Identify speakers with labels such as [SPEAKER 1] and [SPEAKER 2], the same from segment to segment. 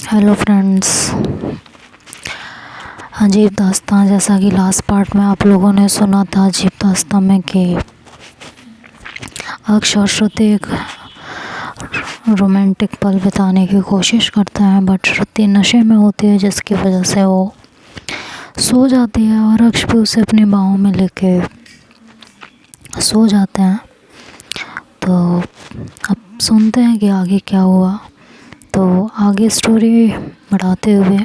[SPEAKER 1] Hello friends. अजीब दास्तां, जैसा कि लास्ट पार्ट में आप लोगों ने सुना था अजीब दास्तां में कि अक्ष और श्रुति एक रोमांटिक पल बिताने की कोशिश करते हैं, बट श्रुति नशे में होती है जिसकी वजह से वो सो जाती है और अक्ष भी उसे अपनी बाहों में लेके सो जाते हैं। तो अब सुनते हैं कि आगे क्या हुआ। तो आगे स्टोरी बढ़ाते हुए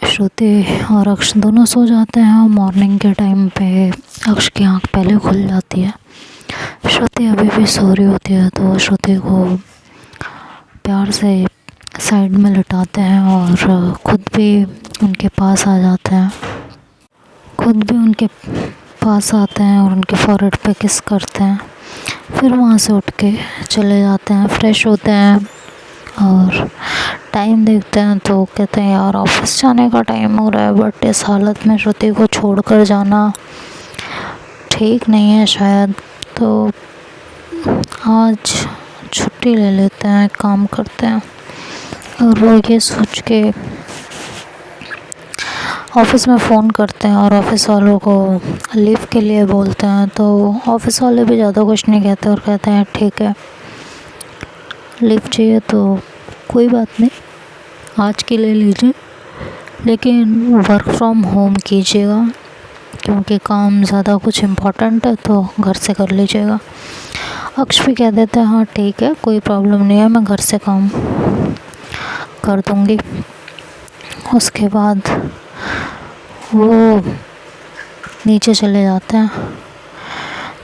[SPEAKER 1] श्रुति और अक्ष दोनों सो जाते हैं और मॉर्निंग के टाइम पे अक्ष की आंख पहले खुल जाती है। श्रुति अभी भी सो रही होती है, तो श्रुति को प्यार से साइड में लिटाते हैं और खुद भी उनके पास आ जाते हैं। और उनके फॉरहेड पे किस करते हैं। फिर वहाँ से उठ के चले जाते हैं, फ्रेश होते हैं और टाइम देखते हैं तो कहते हैं यार ऑफिस जाने का टाइम हो रहा है, बट इस हालत में श्रुति को छोड़कर जाना ठीक नहीं है शायद, तो आज छुट्टी ले लेते हैं, काम करते हैं। और वो ये सोच के ऑफिस में फ़ोन करते हैं और ऑफिस वालों को लीव के लिए बोलते हैं। तो ऑफिस वाले भी ज़्यादा कुछ नहीं कहते और कहते हैं ठीक है, लीव चाहिए तो कोई बात नहीं, आज की ले लीजिए, लेकिन वर्क फ्रॉम होम कीजिएगा क्योंकि काम ज़्यादा कुछ इम्पोर्टेंट है तो घर से कर लीजिएगा। अक्ष भी कह देते हैं हाँ ठीक है, कोई प्रॉब्लम नहीं है, मैं घर से काम कर दूँगी। उसके बाद वो नीचे चले जाते हैं,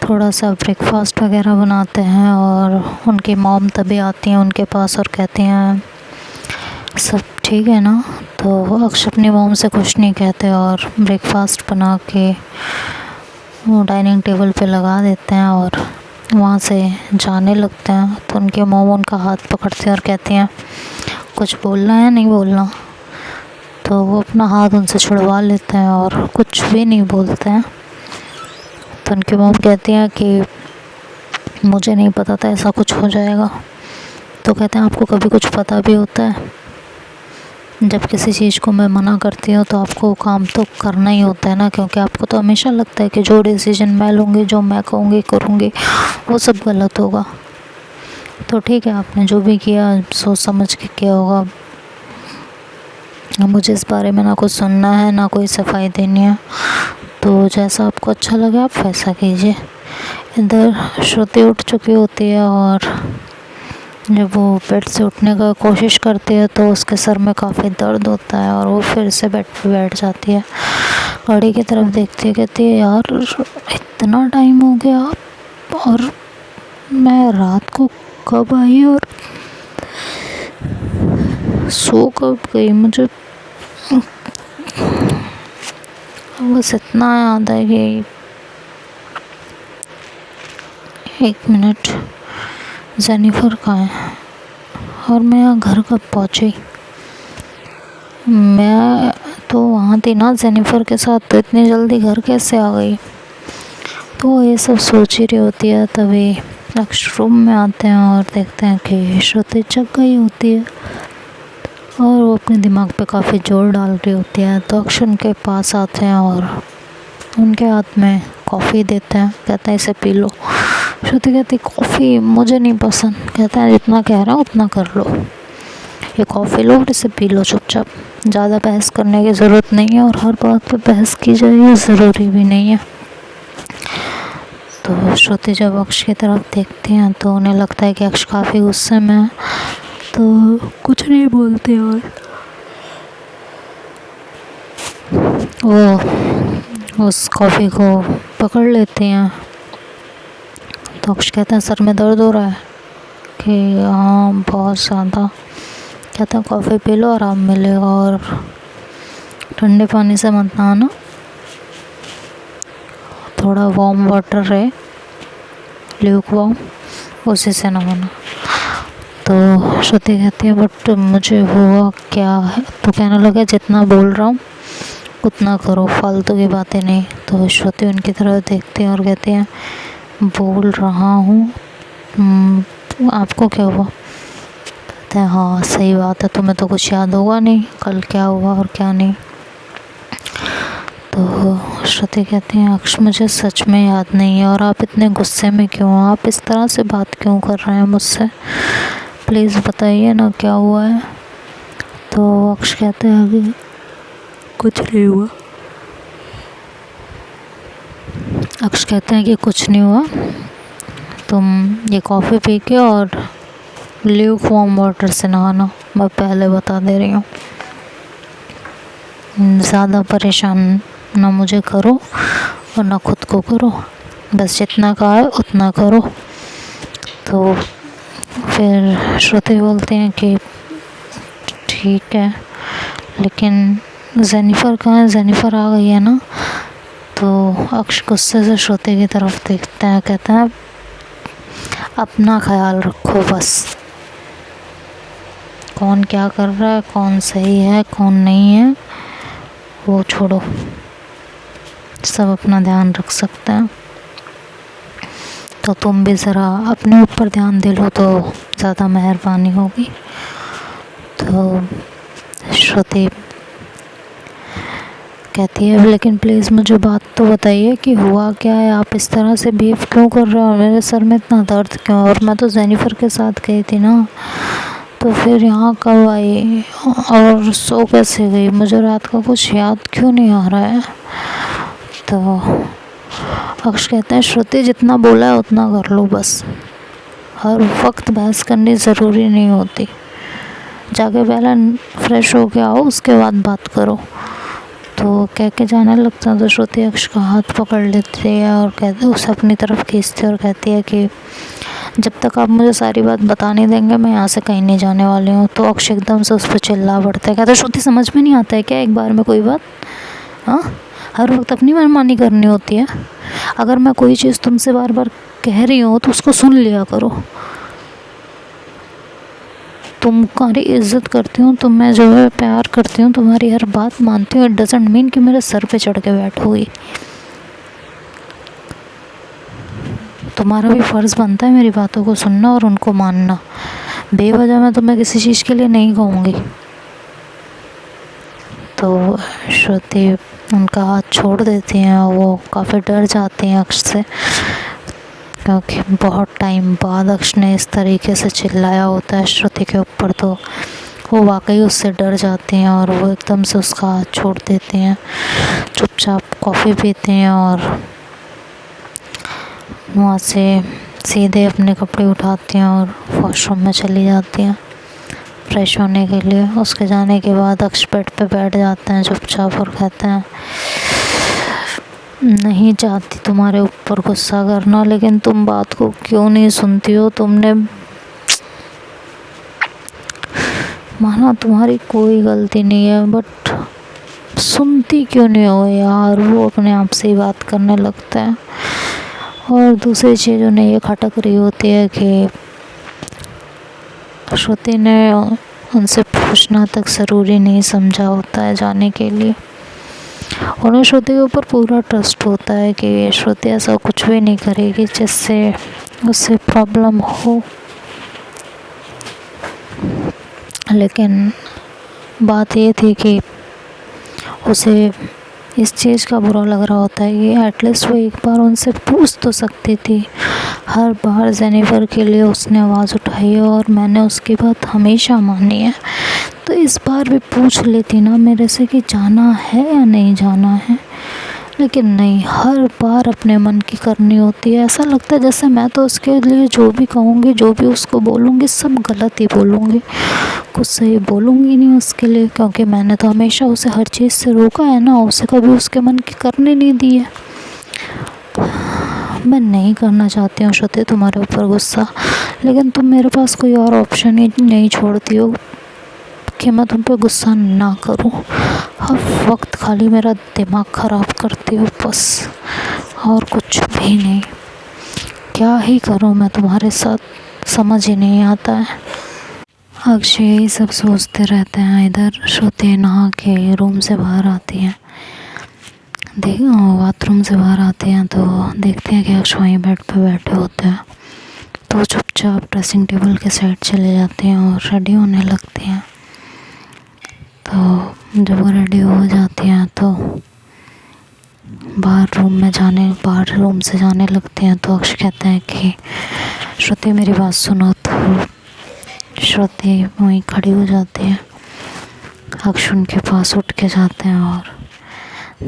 [SPEAKER 1] थोड़ा सा ब्रेकफास्ट वगैरह बनाते हैं और उनकी मॉम तभी आती हैं उनके पास और कहती हैं सब ठीक है ना। तो अक्ष अपनी मॉम से कुछ नहीं कहते और ब्रेकफास्ट बना के वो डाइनिंग टेबल पे लगा देते हैं और वहाँ से जाने लगते हैं। तो उनके मॉम उनका हाथ पकड़ते हैं और कहती हैं कुछ बोलना है नहीं बोलना। तो वो अपना हाथ उनसे छुड़वा लेते हैं और कुछ भी नहीं बोलते हैं। तो उनकी मॉम कहती हैं कि मुझे नहीं पता था ऐसा कुछ हो जाएगा। तो कहते हैं आपको कभी कुछ पता भी होता है? जब किसी चीज़ को मैं मना करती हूँ तो आपको काम तो करना ही होता है ना, क्योंकि आपको तो हमेशा लगता है कि जो डिसीजन मैं लूँगी, जो मैं कहूँगी करूँगी, वो सब गलत होगा। तो ठीक है, आपने जो भी किया सोच समझ के किया होगा, मुझे इस बारे में ना कुछ सुनना है ना कोई सफाई देनी है, तो जैसा आपको अच्छा लगे आप वैसा कीजिए। इधर श्रुति उठ चुकी होती है और जब वो बेड से उठने का कोशिश करती है तो उसके सर में काफ़ी दर्द होता है और वो फिर से बेड पे बैठ जाती है। घड़ी की तरफ देखती है, कहती है यार इतना टाइम हो गया और मैं रात को कब आई और सो कब गई। मुझे बस इतना याद है कि 1 मिनट, जेनिफर कहाँ है और मैं यहाँ घर कब पहुँची? मैं तो वहाँ थी ना जेनिफर के साथ, तो इतनी जल्दी घर कैसे आ गई? तो ये सब सोच ही रही होती है, तभी अक्ष रूम में आते हैं और देखते हैं कि श्रुति जग गई होती है और वो अपने दिमाग पे काफ़ी जोर डाल रही होती है। तो अक्ष उनके पास आते हैं और उनके हाथ में कॉफ़ी देते हैं, कहते हैं इसे पी लो। श्रुति कहती कॉफ़ी मुझे नहीं पसंद। कहते हैं जितना कह रहा हूँ उतना कर लो, ये कॉफ़ी लो और इसे पी लो चुपचाप, ज़्यादा बहस करने की ज़रूरत नहीं है और हर बात पे बहस की जाए ये ज़रूरी भी नहीं है। तो श्रुति जब अक्ष की तरफ देखती हैं तो उन्हें लगता है कि अक्ष काफ़ी गुस्से में है, तो कुछ नहीं बोलते और वो उस कॉफ़ी को पकड़ लेती हैं। तो अक्ष कहते हैं सर में दर्द हो रहा है कि हाँ बहुत ज़्यादा। कहते हैं कॉफ़ी पी लो आराम मिलेगा और ठंडे पानी से मत नहाना, थोड़ा वार्म वाटर रहे, ल्यूक वार्म, उसी से नहाना। तो श्रुति कहती है बट मुझे हुआ क्या है? तो कहने लगे जितना बोल रहा हूँ उतना करो, फालतू की बातें नहीं। तो श्रुति उनकी तरफ देखती है और कहती है बोल रहा हूँ, आपको क्या हुआ? कहते हैं हाँ सही बात है, तुम्हें तो कुछ याद होगा नहीं कल क्या हुआ और क्या नहीं। तो श्रुति कहती है अक्ष मुझे सच में याद नहीं है, और आप इतने गुस्से में क्यों हो, आप इस तरह से बात क्यों कर रहे हैं मुझसे, प्लीज़ बताइए ना क्या हुआ है। तो अक्ष कहते हैं अभी कुछ नहीं हुआ। अक्ष कहते हैं कि कुछ नहीं हुआ, तुम ये कॉफ़ी पी के और ल्यूकवार्म वाटर से नहाना, मैं पहले बता दे रही हूँ। ज़्यादा परेशान ना मुझे करो और ना खुद को करो, बस जितना कहा है उतना करो। तो फिर श्रुति बोलते हैं कि ठीक है, लेकिन जेनिफर कहाँ है, जेनिफर आ गई है ना। तो अक्ष गुस्से से श्रुति की तरफ देखते हैं, कहते हैं अपना ख्याल रखो बस, कौन क्या कर रहा है, कौन सही है कौन नहीं है वो छोड़ो, सब अपना ध्यान रख सकते हैं। तो तुम भी ज़रा अपने ऊपर ध्यान दे लो तो ज़्यादा मेहरबानी होगी। तो श्रुति कहती है लेकिन प्लीज़ मुझे बात तो बताइए कि हुआ क्या है, आप इस तरह से बिहेव क्यों कर रहे हो, मेरे सर में इतना दर्द क्यों, और मैं तो जेनिफर के साथ गई थी ना, तो फिर यहाँ कब आई और सो कैसे गई, मुझे रात का कुछ याद क्यों नहीं आ रहा है। तो अक्ष कहते हैं श्रुति जितना बोला है उतना कर लो बस, हर वक्त बहस करनी ज़रूरी नहीं होती, जाके पहले फ्रेश हो के आओ उसके बाद बात करो। तो कह के जाने लगता है तो श्रुति अक्ष का हाथ पकड़ लेती है और कहते उसे अपनी तरफ खींचती है और कहती है कि जब तक आप मुझे सारी बात बता नहीं देंगे मैं यहाँ से कहीं नहीं जाने वाली हूँ। तो अक्ष एकदम से उस पर चिल्ला पड़ता है, कहता श्रुति समझ में नहीं आता है क्या एक बार में कोई बात, हाँ हर वक्त अपनी मनमानी करनी होती है, अगर मैं कोई चीज़ तुमसे बार बार कह रही हूँ तो उसको सुन लिया करो, तुम्हारी इज्जत करती हूँ, तुम्हें जो है प्यार करती हूँ, तुम्हारी हर बात मानती हूँ, इट डजंट मीन कि मेरे सर पे चढ़ के बैठोगी। तुम्हारा भी फ़र्ज़ बनता है मेरी बातों को सुनना और उनको मानना, बेवजह मैं तुम्हें किसी चीज़ के लिए नहीं कहूँगी। तो श्रुति उनका हाथ छोड़ देती हैं और वो काफ़ी डर जाती हैं अक्ष से, क्योंकि बहुत टाइम बाद अक्ष ने इस तरीके से चिल्लाया होता है श्रुति के ऊपर, तो वो वाकई उससे डर जाती हैं और वो एकदम से उसका हाथ छोड़ देती हैं, चुपचाप कॉफ़ी पीती हैं और वहाँ से सीधे अपने कपड़े उठाती हैं और वॉशरूम में चली जाती हैं फ्रेश होने के लिए। उसके जाने के बाद अक्ष बेड पे बैठ जाते हैं चुपचाप और कहते हैं नहीं चाहती तुम्हारे ऊपर गुस्सा करना, लेकिन तुम बात को क्यों नहीं सुनती हो, तुमने माना तुम्हारी कोई गलती नहीं है बट सुनती क्यों नहीं हो यार। वो अपने आप से ही बात करने लगता है। और दूसरी चीज़ उन्हें ये खटक रही होती है कि श्रुति ने उनसे पूछना तक ज़रूरी नहीं समझा होता है जाने के लिए। उन्हें श्रुति के ऊपर पूरा ट्रस्ट होता है कि श्रुति ऐसा कुछ भी नहीं करेगी जिससे उससे प्रॉब्लम हो, लेकिन बात ये थी कि उसे इस चीज़ का बुरा लग रहा होता है कि एटलीस्ट वो एक बार उनसे पूछ तो सकती थी। हर बार जेनिफर के लिए उसने आवाज़ उठाई है और मैंने उसकी बात हमेशा मानी है, तो इस बार भी पूछ लेती ना मेरे से कि जाना है या नहीं जाना है, लेकिन नहीं, हर बार अपने मन की करनी होती है। ऐसा लगता है जैसे मैं तो उसके लिए जो भी कहूँगी, जो भी उसको बोलूँगी, सब गलत ही बोलूँगी, कुछ सही बोलूँगी नहीं उसके लिए, क्योंकि मैंने तो हमेशा उसे हर चीज़ से रोका है ना, उसे कभी उसके मन की करने नहीं दी है। मैं नहीं करना चाहती हूँ श्रुति तुम्हारे ऊपर गुस्सा, लेकिन तुम मेरे पास कोई और ऑप्शन ही नहीं छोड़ती हो कि मैं तुम पे गुस्सा ना करूं। हर वक्त खाली मेरा दिमाग ख़राब करती हो बस, और कुछ भी नहीं। क्या ही करूं मैं तुम्हारे साथ, समझ ही नहीं आता है। अक्षय यही सब सोचते रहते हैं। इधर श्रुति नहा के रूम से बाहर आती हैं, बाथरूम से बाहर आते हैं तो देखते हैं कि अक्षय वहीं बेड पे बैठे होते हैं। तो चुपचाप ड्रेसिंग टेबल के साइड चले जाते हैं और रेडी होने लगते हैं। तो जब वो रेडी हो जाती हैं तो बाहर रूम से जाने लगते हैं। तो अक्ष कहते हैं कि श्रुति मेरी बात सुनो। तो श्रुति वहीं खड़ी हो जाती है। अक्ष उनके पास उठ के जाते हैं और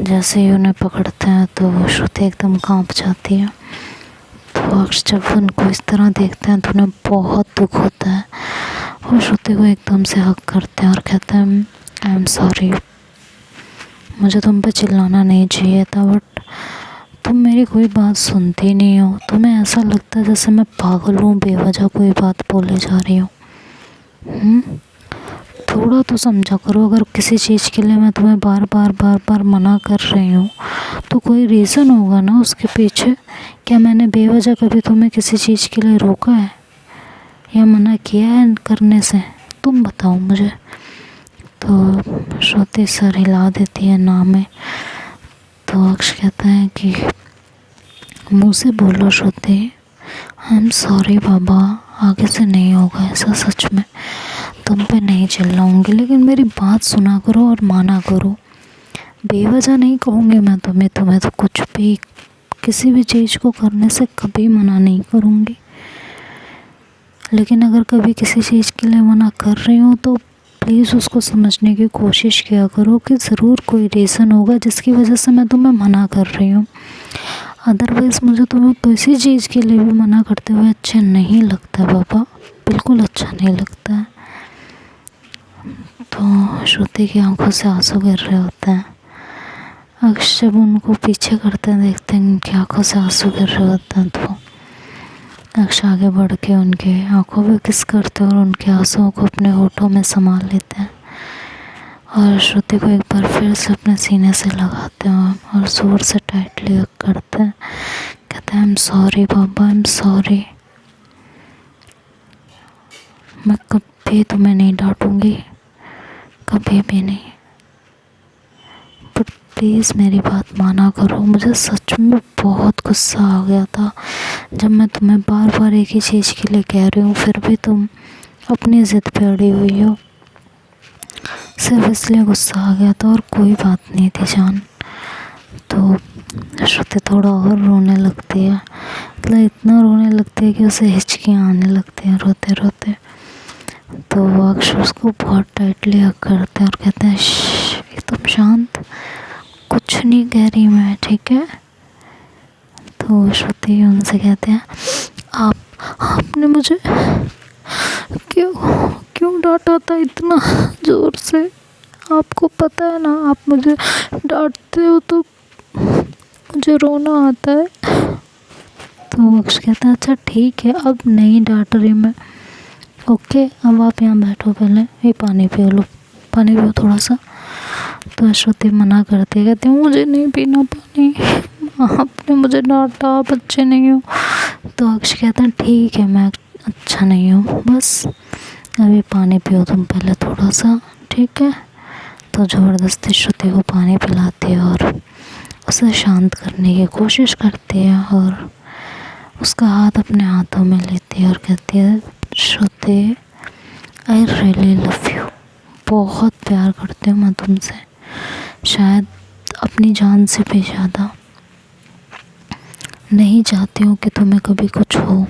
[SPEAKER 1] जैसे ही उन्हें पकड़ते हैं तो श्रुति एकदम कांप जाती है। तो अक्ष जब उनको इस तरह देखते हैं तो उन्हें बहुत दुख होता है और श्रुति को एकदम से हक करते हैं और कहते हैं आई एम सॉरी, मुझे तुम पे चिल्लाना नहीं चाहिए था, बट तुम मेरी कोई बात सुनती नहीं हो। तुम्हें ऐसा लगता है जैसे मैं पागल हूँ, बेवजह कोई बात बोले जा रही हूँ। थोड़ा तो समझा करो। अगर किसी चीज़ के लिए मैं तुम्हें बार बार मना कर रही हूँ तो कोई रीज़न होगा ना उसके पीछे। क्या मैंने बेवजह कभी तुम्हें किसी चीज़ के लिए रोका है या मना किया है करने से? तुम बताओ मुझे। तो श्रुति सर हिला देती है ना में। तो अक्ष कहता है कि मुँह से बोलो श्रुति, आई एम सॉरी बाबा, आगे से नहीं होगा ऐसा, सच में तुम पे नहीं चिल्लाऊंगी, लेकिन मेरी बात सुना करो और माना करो। बेवजह नहीं कहूँगी मैं तुम्हें तो कुछ भी, किसी भी चीज़ को करने से कभी मना नहीं करूँगी, लेकिन अगर कभी किसी चीज़ के लिए मना कर रही हूँ तो प्लीज़ उसको समझने की कोशिश किया करो कि ज़रूर कोई रीज़न होगा जिसकी वजह से मैं तुम्हें मना कर रही हूँ। अदरवाइज़ मुझे तुम्हें किसी चीज़ के लिए भी मना करते हुए अच्छा नहीं लगता बाबा, बिल्कुल अच्छा नहीं लगता है। तो श्रुति की आंखों से आंसू गिर रहे होते हैं। अक्ष जब उनको पीछे करते हैं, देखते हैं उनकी आंखों से आंसू गिर रहे होते हैं, तो अक्ष आगे बढ़ के उनके आंखों पे किस करते हैं और उनके आंसुओं को अपने होठों में संभाल लेते हैं और श्रुति को एक बार फिर से अपने सीने से लगाते हैं और जोर से टाइटली हग करते हैं। कहते हैं I am sorry Baba, I am sorry, मैं कभी तुम्हें नहीं डांटूंगी, कभी भी नहीं, बट प्लीज़ मेरी बात माना करो। मुझे सच में बहुत गुस्सा आ गया था जब मैं तुम्हें बार बार एक ही चीज़ के लिए कह रही हूँ, फिर भी तुम अपनी ज़िद पे अड़ी हुई हो। सिर्फ इसलिए गुस्सा आ गया था और कोई बात नहीं थी जान। तो श्रुति थोड़ा और रोने लगती है, मतलब इतना रोने लगती है कि उसे हिचकियाँ आने लगती हैं रोते रोते। तो अक्ष उसको बहुत टाइटली हग करते हैं और कहते हैं तुम शांत, कुछ नहीं कह रही मैं, ठीक है। तो श्रुति उनसे कहते हैं आपने मुझे क्यों डांटा था इतना ज़ोर से? आपको पता है ना, आप मुझे डांटते हो तो मुझे रोना आता है। तो अक्ष कहता है अच्छा ठीक है, अब नहीं डांट रही मैं, ओके। अब आप यहाँ बैठो, पहले ये पानी पियो, लो पानी पियो थोड़ा सा। तो श्रुति मना करती है, कहती हूँ मुझे नहीं पीना पानी, आपने मुझे डांटा, आप अच्छे नहीं हो। तो अक्ष कहता है ठीक है मैं अच्छा नहीं हूँ, बस अभी पानी पियो तुम पहले थोड़ा सा, ठीक है। तो ज़बरदस्ती श्रुति को पानी पिलाती है और उसे शांत करने की कोशिश करती है और उसका हाथ अपने हाथों में लेती है और कहती है श्रुति आई रियली लव यू, बहुत प्यार करती हूँ मैं तुमसे, शायद अपनी जान से भी ज़्यादा। नहीं चाहती हूँ कि तुम्हें कभी कुछ हो,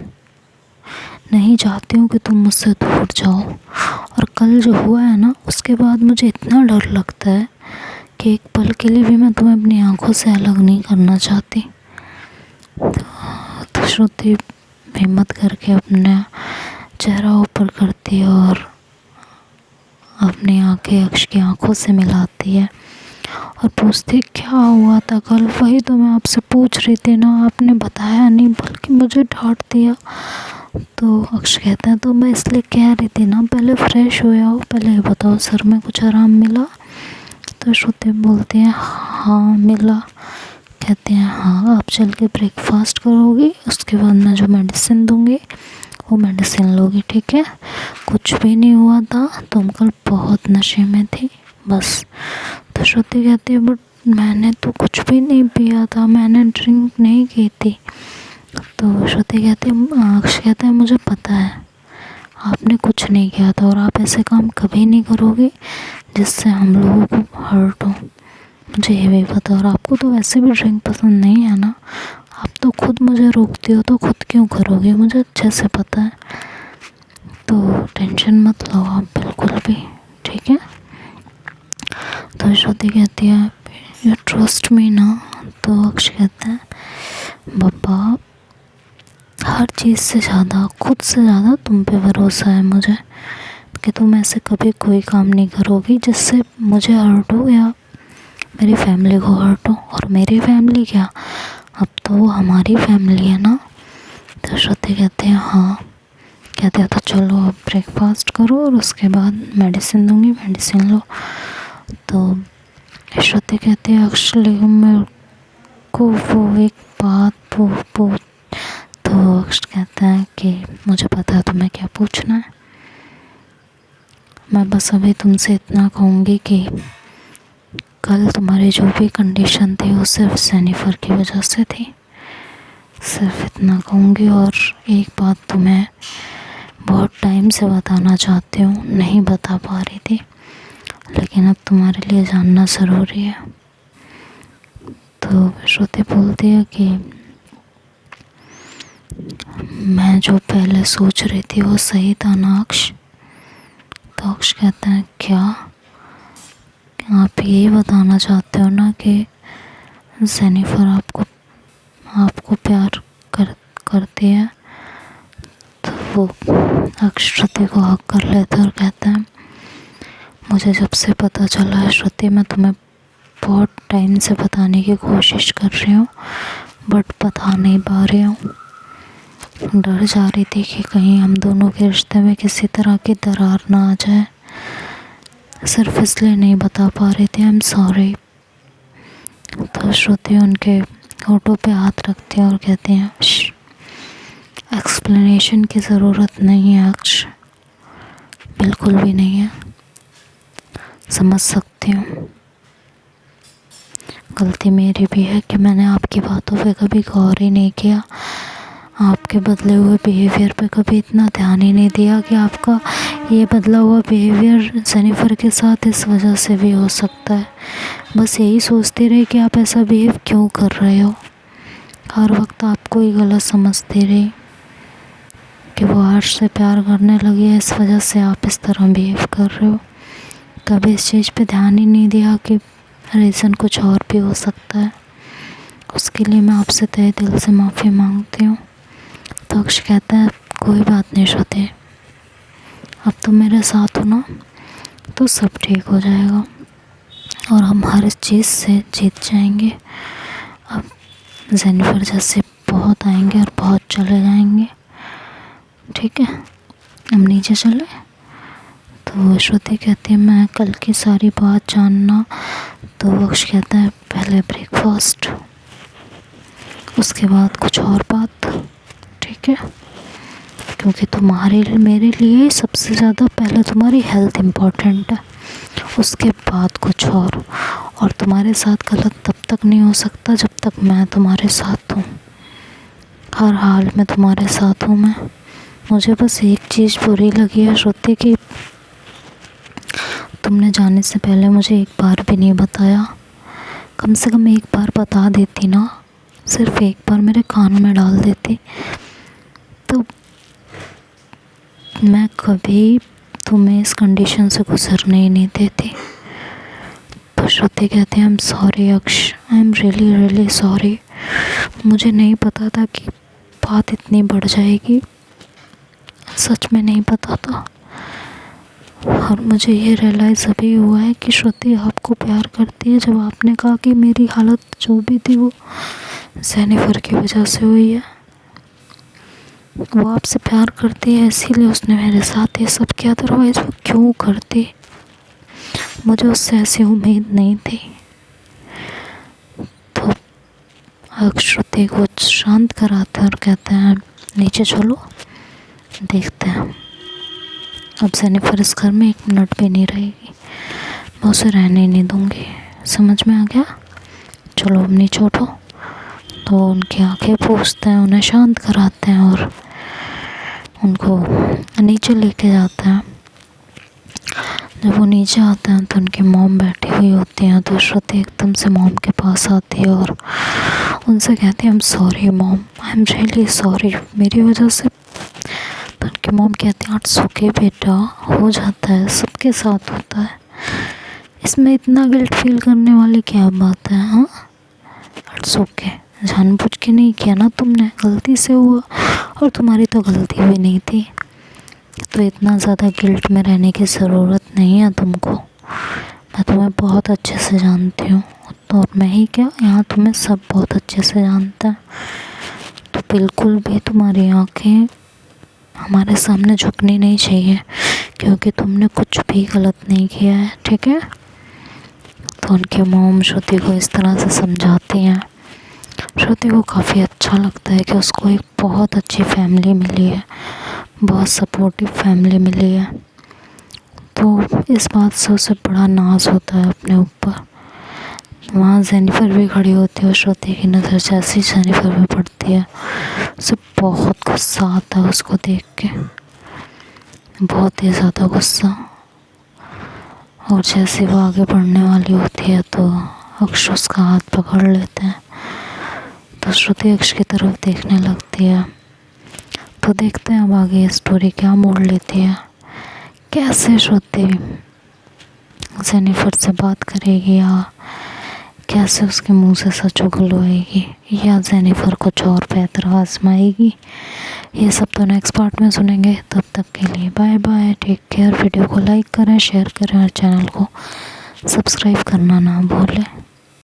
[SPEAKER 1] नहीं चाहती हूँ कि तुम मुझसे दूर जाओ। और कल जो हुआ है ना, उसके बाद मुझे इतना डर लगता है कि एक पल के लिए भी मैं तुम्हें अपनी आंखों से अलग नहीं करना चाहती। तो श्रुति हिम्मत करके अपना चेहरा ऊपर करती है और अपनी आंखें अक्ष की आंखों से मिलाती है और पूछती क्या हुआ था कल? वही तो मैं आपसे पूछ रही थी ना, आपने बताया नहीं बल्कि मुझे डांट दिया। तो अक्ष कहता है तो मैं इसलिए कह रही थी ना, पहले फ्रेश हो जाओ, पहले ये बताओ सर में कुछ आराम मिला? तो श्रुति बोलती है हाँ मिला। कहते हैं हाँ आप चल के ब्रेकफास्ट करोगी, उसके बाद मैं जो मेडिसिन दूँगी वो मेडिसिन लोगी, ठीक है। कुछ भी नहीं हुआ था, तुम कल बहुत नशे में थी बस। तो श्रुति कहती है बट मैंने तो कुछ भी नहीं पिया था, मैंने ड्रिंक नहीं की थी। तो श्रुति कहती है, अक्ष कहता है मुझे पता है आपने कुछ नहीं किया था और आप ऐसे काम कभी नहीं करोगे जिससे हम लोगों को हर्ट हो, मुझे ये भी पता। और आपको तो वैसे भी ड्रिंक पसंद नहीं है ना, आप तो खुद मुझे रोकती हो, तो खुद क्यों करोगे, मुझे अच्छे से पता है। तो टेंशन मत लो आप बिल्कुल भी, ठीक है। तो श्रुति कहती है यू ट्रस्ट मी ना। तो अक्ष कहता है पापा हर चीज़ से ज़्यादा, खुद से ज़्यादा तुम पे भरोसा है मुझे कि तुम ऐसे कभी कोई काम नहीं करोगी जिससे मुझे हर्ट हो या मेरी फैमिली को हर्ट हो। और मेरी फैमिली क्या, अब तो वो हमारी फैमिली है ना। तो श्रुति कहते हैं हाँ। कहते हैं तो चलो अब ब्रेकफास्ट करो और उसके बाद मेडिसिन दूंगी, मेडिसिन लो। तो श्रुति कहती है एक्चुअली मेरे को वो एक बात वो तो अक्ष कहता है कि मुझे पता है तुम्हें क्या पूछना है, मैं बस अभी तुमसे इतना कहूँगी कि कल तुम्हारी जो भी कंडीशन थी वो सिर्फ जेनिफर की वजह से थी, सिर्फ इतना कहूँगी। और एक बात तुम्हें बहुत टाइम से बताना चाहती हूँ, नहीं बता पा रही थी, लेकिन अब तुम्हारे लिए जानना ज़रूरी है। तो श्रुति बोलती है कि मैं जो पहले सोच रही थी वो सही था ना अक्ष। तो अक्ष कहता है क्या, आप यही बताना चाहते हो ना कि जेनिफर आपको प्यार करती है। तो वो अक्ष श्रुति को हक कर लेता है और कहता है मुझे जब से पता चला है श्रुति, मैं तुम्हें बहुत टाइम से बताने की कोशिश कर रही हूँ बट बता नहीं पा रही हूँ। डर जा रही थी कि कहीं हम दोनों के रिश्ते में किसी तरह की दरार ना आ जाए, सिर्फ इसलिए नहीं बता पा रही थी, आई एम सॉरी। तो श्रुति उनके होठों पे हाथ रखती है और कहती हैं एक्सप्लेनेशन की ज़रूरत नहीं है अक्ष, बिल्कुल भी नहीं है, समझ सकती हूँ। गलती मेरी भी है कि मैंने आपकी बातों पे कभी गौर ही नहीं किया, आपके बदले हुए बिहेवियर पे कभी इतना ध्यान ही नहीं दिया कि आपका ये बदला हुआ बिहेवियर जेनिफर के साथ इस वजह से भी हो सकता है। बस यही सोचती रही कि आप ऐसा बिहेव क्यों कर रहे हो, हर वक्त आपको ही गलत समझती रही कि वो हर्ष से प्यार करने लगी है, इस वजह से आप इस तरह बिहेव कर रहे हो। कभी इस चीज़ पे ध्यान ही नहीं दिया कि रीज़न कुछ और भी हो सकता है। उसके लिए मैं आपसे तहे दिल से माफ़ी मांगती हूँ। तो अक्ष कहता है कोई बात नहीं श्रुति, अब तुम मेरे साथ हो ना तो सब ठीक हो जाएगा और हम हर चीज़ से जीत जाएंगे। अब जेनिफर जैसे बहुत आएंगे और बहुत चले जाएंगे, ठीक है, हम नीचे चले। तो श्रुति कहती है मैं कल की सारी बात जानना। तो अक्ष कहता है पहले ब्रेकफास्ट, उसके बाद कुछ और बात, ठीक है, क्योंकि तुम्हारे मेरे लिए सबसे ज़्यादा पहले तुम्हारी हेल्थ इम्पोर्टेंट है, उसके बाद कुछ और तुम्हारे साथ गलत तब तक नहीं हो सकता जब तक मैं तुम्हारे साथ हूँ, हर हाल में तुम्हारे साथ हूँ मैं। मुझे बस एक चीज़ बुरी लगी है श्रुति की, तुमने जाने से पहले मुझे एक बार भी नहीं बताया, कम से कम एक बार बता देती ना, सिर्फ एक बार मेरे कान में डाल देती तो मैं कभी तुम्हें इस कंडीशन से गुजरने ही नहीं देती। तो श्रुति कहते हैं आई एम सॉरी अक्ष, I am really really sorry, मुझे नहीं पता था कि बात इतनी बढ़ जाएगी, सच में नहीं पता था। और मुझे ये रियलाइज़ अभी हुआ है कि श्रुति आपको प्यार करती है जब आपने कहा कि मेरी हालत जो भी थी वो जेनिफर की वजह से हुई है। वो आपसे प्यार करती है इसीलिए उसने मेरे साथ ये सब किया, अदरवाइज़ वो क्यों करती, मुझे उससे ऐसी उम्मीद नहीं थी। तो श्रुति को शांत कराते हैं और कहते हैं नीचे चलो देखते हैं, अब जेनिफर इस घर में एक मिनट भी नहीं रहेगी, मैं उसे रहने ही नहीं दूँगी, समझ में आ गया, चलो अब नीचे उठो। तो उनकी आंखें पोंछते हैं, उन्हें शांत कराते हैं और उनको नीचे लेके जाते हैं। जब वो नीचे आते हैं तो उनकी मॉम बैठी हुई होती हैं, तो श्रुति एकदम से मॉम के पास आती है और उनसे कहती है, I am sorry mom, I am really sorry, मेरी वजह से। तो उनकी मॉम कहती है, इट्स ओके बेटा, हो जाता है, सबके साथ होता है, इसमें इतना गिल्ट फील करने वाली क्या बात है। हाँ, इट्स ओके, जानबूझ के नहीं किया ना तुमने, गलती से हुआ, और तुम्हारी तो गलती भी नहीं थी, तो इतना ज़्यादा गिल्ट में रहने की ज़रूरत नहीं है तुमको। मैं तुम्हें बहुत अच्छे से जानती हूँ, तो और मैं ही क्या, यहाँ तुम्हें सब बहुत अच्छे से जानता है। तो बिल्कुल भी तुम्हारी आंखें हमारे सामने झुकनी नहीं चाहिए, क्योंकि तुमने कुछ भी गलत नहीं किया है, ठीक है। तो उनकी मॉम श्रुति को इस तरह से समझाती हैं। श्रुति को काफ़ी अच्छा लगता है कि उसको एक बहुत अच्छी फैमिली मिली है, बहुत सपोर्टिव फैमिली मिली है। तो इस बात से उसे बड़ा नाज होता है अपने ऊपर। वहाँ जेनिफर भी खड़ी होती है और श्रुति की नज़र जैसी जेनिफर पे पड़ती है, उसे बहुत गुस्सा आता है उसको देख के, बहुत ही ज़्यादा गुस्सा। और जैसे वो आगे बढ़ने वाली होती है तो अक्ष उसका हाथ पकड़ लेते हैं। तो श्रुति अक्ष की तरफ देखने लगती है। तो देखते हैं अब आगे ये स्टोरी क्या मोड़ लेती है, कैसे श्रुति जेनिफर से बात करेगी, या कैसे उसके मुंह से सच उगलवाएगी, या जेनिफर कुछ और बेहतर आजमाएगी। ये सब तो नेक्स्ट पार्ट में सुनेंगे। तब तक के लिए bye bye, take care. Video को लाइक करें, शेयर करें और चैनल को सब्सक्राइब करना ना भूलें।